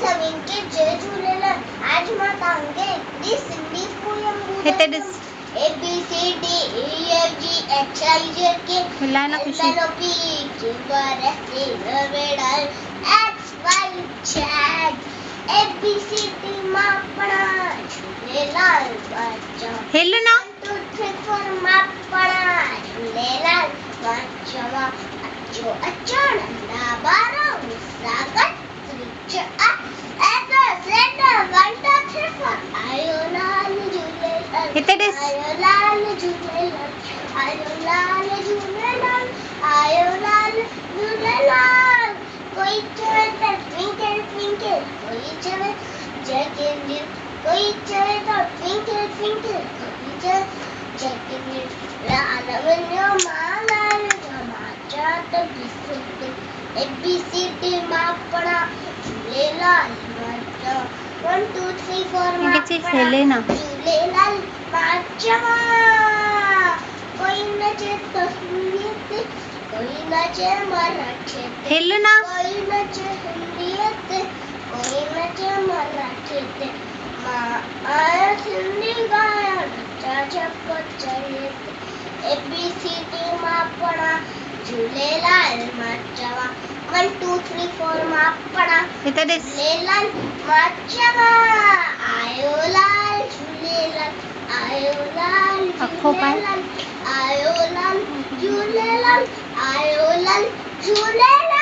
सभिनि खे जय झूलेलाल। आज मां तव्हांखे हिकिड़ी सिंधी पोयम ॿुधाईंदमि। ABCD EFG XYZ के XYZ ABCD मां पढ़ा झूलेलाल बच्चा। 1 2 3 4 मां पढ़ा झूलेलाल बच्चा। अचो अचो नंढा ॿारो सागर त्रिच ऐसा सेंटर 1 2 3 4 आयो लाल झूलेलाल। आयो लाल झूलेलाल। आयो लाल झूलेलाल। आयो लाल झूलेलाल। कोई चवे तो ट्विंकल ट्विंकल, कोई चवे जय किंजल, कोई चवे तो ट्विंकल ट्विंकल, कोई चवे जय किंजल। लाल वन्यो मालाल समाचा तो बिस्कुट ABCD मां पढ़ा झूलेलाल बच्चा। 1 2 3 4 मां पढ़ा झूलेलाल बच्चा। कोई नचे तो हिंदीत, कोई नचे मराठीत, कोई नचे हिंदीत, कोई नचे मराठीत। मां आया सिंधी गाया नचा छप चढ़ीत। ABCD मां पढ़ा झूलेलाल बच्चा। 1 2 3 4 मां पढ़ा झूलेलाल बच्चा। आयो लाल झूलेलाल। आयो लाल झूलेलाल। आयो लाल झूलेलाल। आयो लाल झूलेलाल।